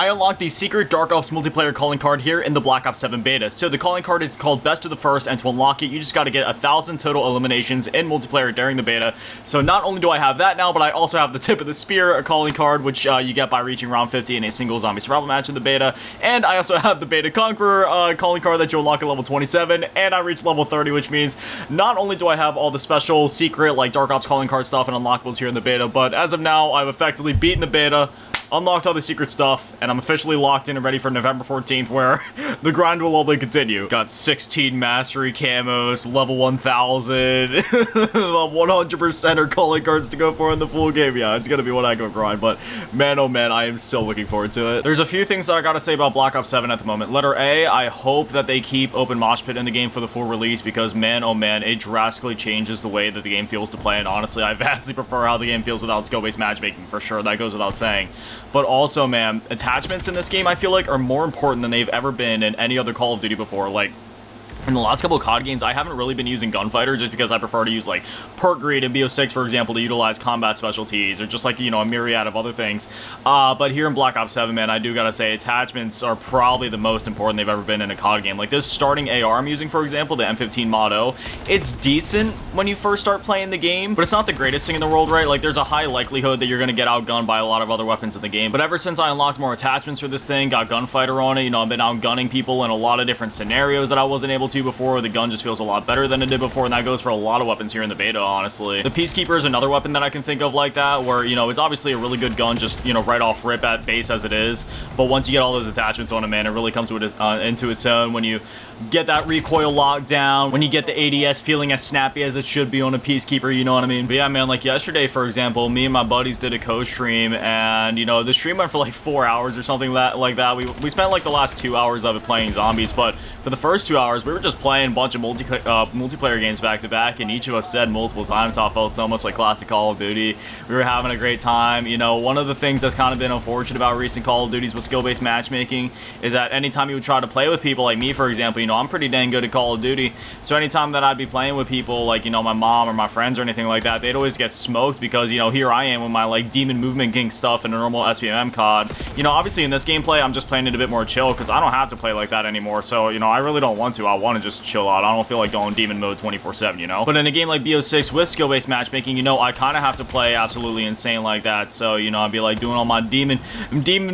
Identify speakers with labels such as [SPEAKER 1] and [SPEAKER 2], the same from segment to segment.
[SPEAKER 1] I unlocked the secret Dark Ops multiplayer calling card here in the Black Ops 7 beta. So the calling card is called Best of the First, and to unlock it, you just got to get 1,000 total eliminations in multiplayer during the beta. So not only do I have that now, but I also have the Tip of the Spear calling card, which you get by reaching round 50 in a single zombie survival match in the beta. And I also have the Beta Conqueror calling card that you unlock at level 27, and I reached level 30, which means not only do I have all the special secret like Dark Ops calling card stuff and unlockables here in the beta, but as of now, I've effectively beaten the beta, unlocked all the secret stuff, and I'm officially locked in and ready for November 14th, where the grind will only continue. Got 16 mastery camos, level 1000, 100% calling cards to go for in the full game. Yeah, it's gonna be one heck of a grind, but man, oh man, I am so looking forward to it. There's a few things that I gotta say about Black Ops 7 at the moment. Letter A, I hope that they keep open mosh pit in the game for the full release, because man, oh man, it drastically changes the way that the game feels to play, and honestly, I vastly prefer how the game feels without skill-based matchmaking, for sure. That goes without saying. But also, man, attachments in this game, I feel like, are more important than they've ever been in any other Call of Duty before. Like, in the last couple of COD games, I haven't really been using Gunfighter just because I prefer to use, like, Perk Greed in BO6, for example, to utilize combat specialties, or just, like, you know, a myriad of other things. But here in Black Ops 7, man, I do gotta say, attachments are probably the most important they've ever been in a COD game. Like, this starting AR I'm using, for example, the M15 Mod O, it's decent when you first start playing the game, but it's not the greatest thing in the world, right? Like, there's a high likelihood that you're gonna get outgunned by a lot of other weapons in the game. But ever since I unlocked more attachments for this thing, got Gunfighter on it, you know, I've been outgunning people in a lot of different scenarios that I wasn't able to before. The gun just feels a lot better than it did before, and that goes for a lot of weapons here in the beta, honestly. The Peacekeeper is another weapon that I can think of like that, where, you know, it's obviously a really good gun, just, you know, right off rip at base as it is, but once you get all those attachments on it, man, it really comes with it, into its own when you get that recoil lockdown, when you get the ADS feeling as snappy as it should be on a Peacekeeper, you know what I mean? But yeah, man, like yesterday, for example, me and my buddies did a co-stream, and, you know, the stream went for like 4 hours or something like that. We spent like the last 2 hours of it playing zombies, but for the first 2 hours, we were just playing a bunch of multiplayer games back to back, and each of us said multiple times how it felt so much like classic Call of Duty. We were having a great time. You know, one of the things that's kind of been unfortunate about recent Call of Duties with skill-based matchmaking is that anytime you would try to play with people, like me, for example, you know, I'm pretty dang good at Call of Duty, so anytime that I'd be playing with people, like, you know, my mom or my friends or anything like that, they'd always get smoked because, you know, here I am with my, like, demon movement king stuff in a normal SBMM COD. You know, obviously in this gameplay, I'm just playing it a bit more chill because I don't have to play like that anymore, so, you know, I really don't want to. I want to just chill out. I don't feel like going demon mode 24/7, you know? But in a game like BO6 with skill-based matchmaking, you know, I kind of have to play absolutely insane like that, so, you know, I'd be, like, doing all my demon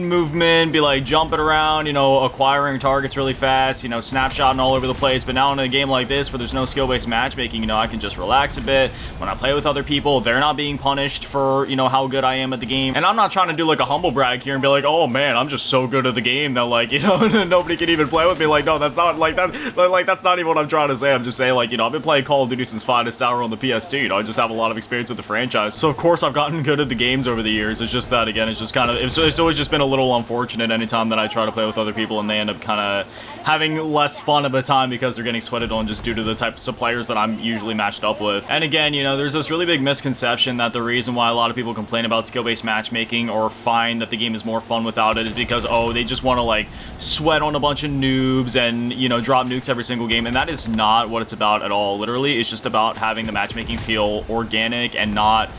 [SPEAKER 1] movement, be, like, jumping around, you know, acquiring targets really fast, you know, snapshotting all over the place. But now in a game like this where there's no skill-based matchmaking, you know, I can just relax a bit. When I play with other people, they're not being punished for, you know, how good I am at the game. And I'm not trying to do like a humble brag here and be like, oh man, I'm just so good at the game that, like, you know, nobody can even play with me. Like, no, that's not like that. Like, that's not even what I'm trying to say. I'm just saying, like, you know, I've been playing Call of Duty since Finest Hour on the PS2. You know, I just have a lot of experience with the franchise. So of course I've gotten good at the games over the years. It's just that, again, it's just kind of, it's always just been a little unfortunate anytime that I try to play with other people and they end up kind of having less fun of a time because they're getting sweated on just due to the types of players that I'm usually matched up with. And again, you know, there's this really big misconception that the reason why a lot of people complain about skill-based matchmaking or find that the game is more fun without it is because, oh, they just want to, like, sweat on a bunch of noobs and, you know, drop nukes every single game. And that is not what it's about at all. Literally, it's just about having the matchmaking feel organic and not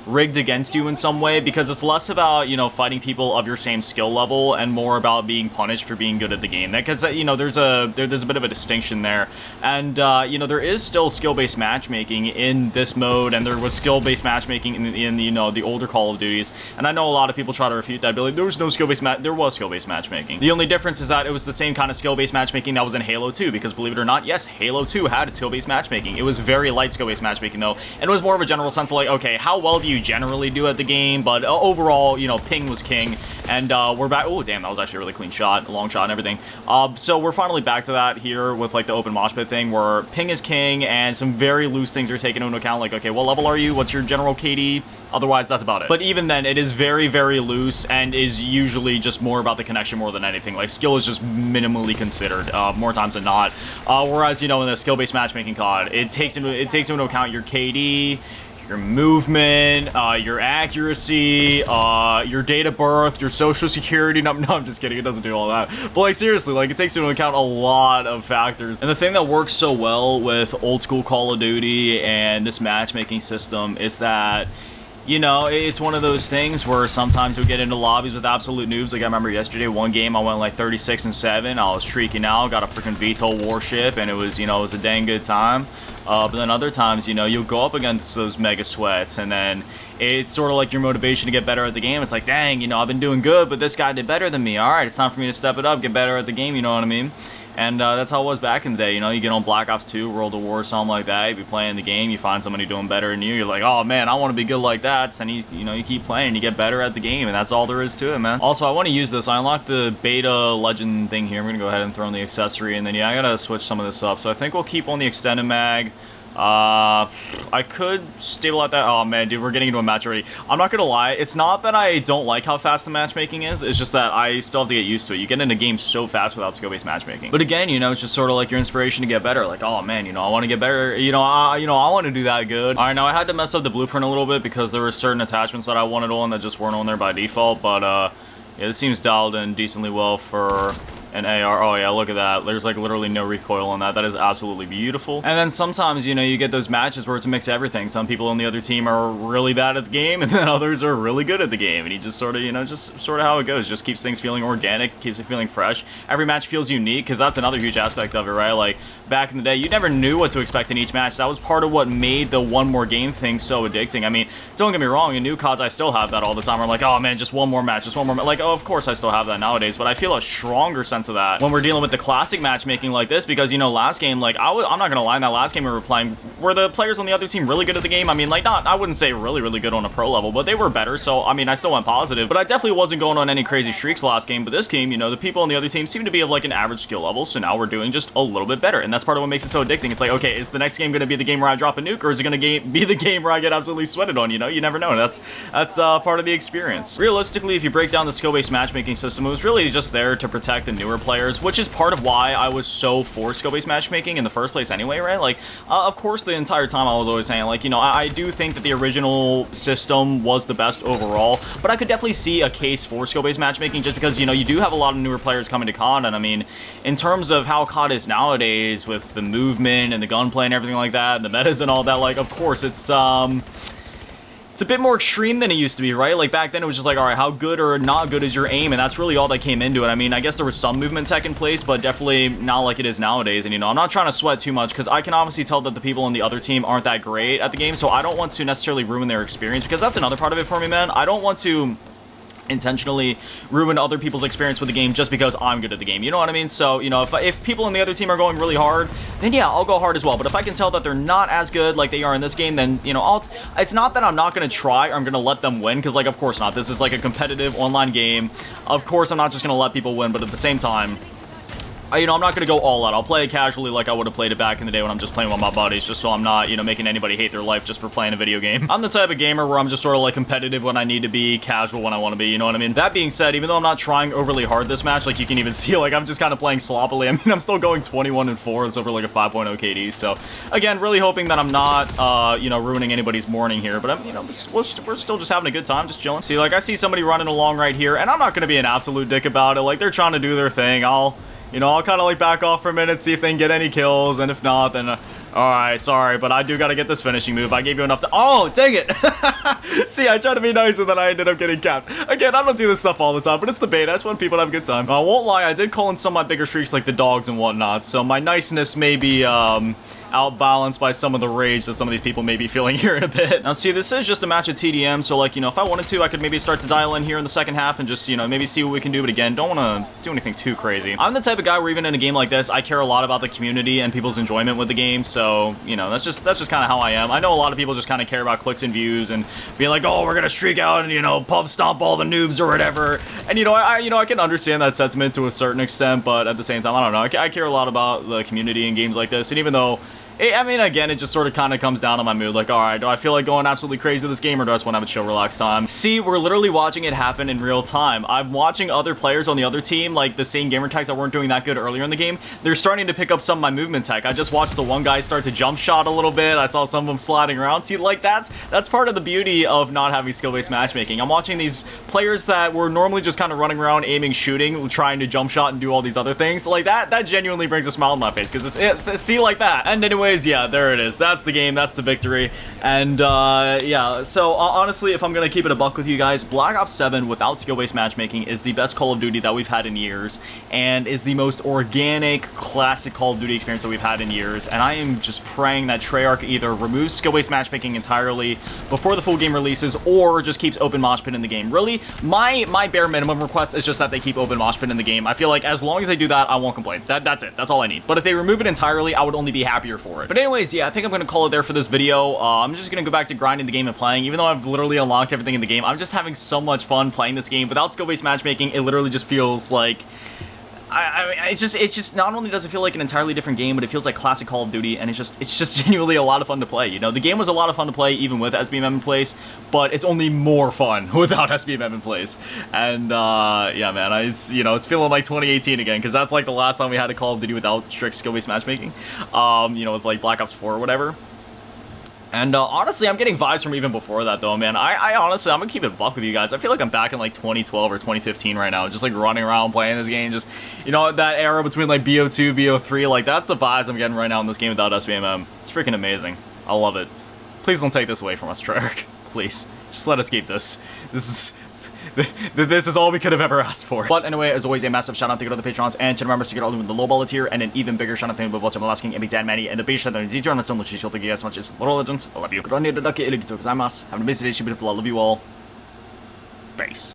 [SPEAKER 1] rigged against you in some way, because it's less about, you know, fighting people of your same skill level and more about being punished for being good at the game. Because, you know, there's a bit of a distinction there, and you know, there is still skill-based matchmaking in this mode, and there was skill-based matchmaking in you know, the older Call of Duties. And I know a lot of people try to refute that, be like, there was no skill-based there was skill-based matchmaking. The only difference is that it was the same kind of skill-based matchmaking that was in Halo 2, because believe it or not, yes, Halo 2 had skill-based matchmaking. It was very light skill-based matchmaking though, and it was more of a general sense of like, okay, how well do you generally do at the game, but overall, you know, ping was king. And we're back. Oh damn, that was actually a really clean shot, a long shot and everything. So we're finally back to that here with, like, the open mosh pit thing where ping is king and some very loose things are taken into account, like, okay, what level are you, what's your general KD, otherwise that's about it. But even then, it is very, very loose and is usually just more about the connection more than anything. Like, skill is just minimally considered more times than not, whereas, you know, in the skill-based matchmaking COD, it takes into account your KD, your movement, your accuracy, your date of birth, your social security. No, I'm just kidding. It doesn't do all that. But, like, seriously, like, it takes into account a lot of factors. And the thing that works so well with old school Call of Duty and this matchmaking system is that you know, it's one of those things where sometimes we get into lobbies with absolute noobs. Like I remember yesterday, one game I went like 36-7. I was streaking out, got a freaking VTOL warship, and it was, you know, it was a dang good time. But then other times, you know, you'll go up against those mega sweats, and then it's sort of like your motivation to get better at the game. It's like, dang, you know, I've been doing good, but this guy did better than me. All right, it's time for me to step it up, get better at the game, you know what I mean? And that's how it was back in the day. You know, you get on Black Ops 2, World of War, something like that. You be playing the game, you find somebody doing better than you. You're like, oh man, I want to be good like that. So then you know, you keep playing, you get better at the game, and that's all there is to it, man. Also, I want to use this. I unlocked the beta legend thing here. I'm gonna go ahead and throw in the accessory, and then yeah, I gotta switch some of this up. So I think we'll keep on the extended mag. I could stabilize that. Oh man, dude, we're getting into a match already. I'm not gonna lie, it's not that I don't like how fast the matchmaking is, it's just that I still have to get used to it. You get into games so fast without skill-based matchmaking. But again, you know, it's just sort of like your inspiration to get better. Like, oh man, you know, I want to get better. You know, I want to do that good. All right, now I had to mess up the blueprint a little bit because there were certain attachments that I wanted on that just weren't on there by default. But yeah, this seems dialed in decently well for an AR. Oh yeah, look at that. There's like literally no recoil on that. That is absolutely beautiful. And then sometimes, you know, you get those matches where it's a mix of everything. Some people on the other team are really bad at the game, and then others are really good at the game. And you just sort of, you know, just sort of how it goes. Just keeps things feeling organic, keeps it feeling fresh. Every match feels unique, because that's another huge aspect of it, right? Like, back in the day, you never knew what to expect in each match. That was part of what made the one more game thing so addicting. I mean, don't get me wrong, in new CODs, I still have that all the time. I'm like, oh man, just one more match, just one more match. Like, oh, of course I still have that nowadays, but I feel a stronger sense of that when we're dealing with the classic matchmaking like this, because, you know, last game, like, I'm not gonna lie, in that last game we were playing, were the players on the other team really good at the game? I mean, like, I wouldn't say really good on a pro level, but they were better, so, I mean, I still went positive, but I definitely wasn't going on any crazy streaks last game. But this game, you know, the people on the other team seem to be of, like, an average skill level, so now we're doing just a little bit better, and that's part of what makes it so addicting. It's like, okay, is the next game gonna be the game where I drop a nuke, or is it gonna be the game where I get absolutely sweated on, you know? You never know. That's part of the experience. Realistically, if you break down the skill-based matchmaking system, it was really just there to protect the newer players, which is part of why I was so for skill-based matchmaking in the first place anyway, right? Like, of course, the entire time I was always saying, like, you know, I do think that the original system was the best overall, but I could definitely see a case for skill-based matchmaking just because, you know, you do have a lot of newer players coming to COD, and I mean, in terms of how COD is nowadays with the movement and the gunplay and everything like that, and the metas and all that, like, of course, it's a bit more extreme than it used to be, right? Like, back then it was just like, all right, how good or not good is your aim? And that's really all that came into it. I mean, I guess there was some movement tech in place, but definitely not like it is nowadays. And, you know, I'm not trying to sweat too much because I can obviously tell that the people on the other team aren't that great at the game, so I don't want to necessarily ruin their experience, because that's another part of it for me, man. I don't want to intentionally ruin other people's experience with the game just because I'm good at the game, you know what I mean? So, you know, if people on the other team are going really hard, then yeah, I'll go hard as well. But if I can tell that they're not as good like they are in this game, then, you know, it's not that I'm not going to try or I'm going to let them win, because, like, of course not. This is like a competitive online game. Of course I'm not just going to let people win, but at the same time, you know, I'm not going to go all out. I'll play it casually like I would have played it back in the day when I'm just playing with my buddies, just so I'm not, you know, making anybody hate their life just for playing a video game. I'm the type of gamer where I'm just sort of like competitive when I need to be, casual when I want to be, you know what I mean? That being said, even though I'm not trying overly hard this match, like you can even see, like I'm just kind of playing sloppily. I mean, I'm still going 21-4. It's over like a 5.0 KD. So again, really hoping that I'm not, you know, ruining anybody's morning here, but I'm, you know, we're still just having a good time, just chilling. See, like I see somebody running along right here, and I'm not going to be an absolute dick about it. Like, they're trying to do their thing. You know, I'll kind of like back off for a minute, see if they can get any kills, and if not, then, alright, sorry, but I do gotta get this finishing move. I gave you enough to— oh, dang it! See, I tried to be nice, and then I ended up getting capped. Again, I don't do this stuff all the time, but it's the beta. I just want people to have a good time. I won't lie, I did call in some of my bigger streaks, like the dogs and whatnot, so my niceness may be, outbalanced by some of the rage that some of these people may be feeling here in a bit. Now, see, this is just a match of TDM, so, like, you know, if I wanted to, I could maybe start to dial in here in the second half and just, you know, maybe see what we can do, but again, don't want to do anything too crazy. I'm the type of guy where even in a game like this, I care a lot about the community and people's enjoyment with the game, so, you know, that's just kind of how I am. I know a lot of people just kind of care about clicks and views and being like, oh, we're gonna streak out and, you know, pub stomp all the noobs or whatever, and, you know, I can understand that sentiment to a certain extent, but at the same time, I don't know, I care a lot about the community in games like this, and even though I mean, again, it just sort of kind of comes down to my mood. Like, all right, do I feel like going absolutely crazy this game, or do I just want to have a chill, relaxed time? See, we're literally watching it happen in real time. I'm watching other players on the other team, like the same gamer tags that weren't doing that good earlier in the game. They're starting to pick up some of my movement tech. I just watched the one guy start to jump shot a little bit. I saw some of them sliding around. See, like, that's part of the beauty of not having skill-based matchmaking. I'm watching these players that were normally just kind of running around, aiming, shooting, trying to jump shot and do all these other things. Like, that genuinely brings a smile on my face, because it's see, like that. And anyway, anyways, yeah, there it is. That's the game. That's the victory. And, yeah, so honestly, if I'm going to keep it a buck with you guys, Black Ops 7 without skill-based matchmaking is the best Call of Duty that we've had in years, and is the most organic, classic Call of Duty experience that we've had in years. And I am just praying that Treyarch either removes skill-based matchmaking entirely before the full game releases, or just keeps open mosh pit in the game. Really, my bare minimum request is just that they keep open mosh pit in the game. I feel like as long as they do that, I won't complain. That's it. That's all I need. But if they remove it entirely, I would only be happier for it. But anyways, yeah, I think I'm going to call it there for this video. I'm just going to go back to grinding the game and playing. Even though I've literally unlocked everything in the game, I'm just having so much fun playing this game. Without skill-based matchmaking, it literally just feels like... it's just not only does it feel like an entirely different game, but it feels like classic Call of Duty, and it's just genuinely a lot of fun to play. You know, the game was a lot of fun to play even with SBMM in place, but it's only more fun without SBMM in place. And yeah, man, it's feeling like 2018 again, because that's like the last time we had a Call of Duty without strict skill-based matchmaking. You know, with like Black Ops 4 or whatever. And honestly, I'm getting vibes from even before that, though, man. I honestly, I'm gonna keep it a buck with you guys. I feel like I'm back in like 2012 or 2015 right now, just like running around playing this game. Just, you know, that era between like BO2, BO3, like that's the vibes I'm getting right now in this game without SBMM. It's freaking amazing. I love it. Please don't take this away from us, Treyarch. Please, just let us keep this. This is all we could have ever asked for. But anyway, as always, a massive shout out to the patrons and channel members to get all the low ball tier, and an even bigger shout out to the Watch King and Big Dan Manny and the base shout out to DJ on the Stone. Thank you guys so much. It's Little Legends. I love you. Have an amazing day, beautiful. I love you all. Base.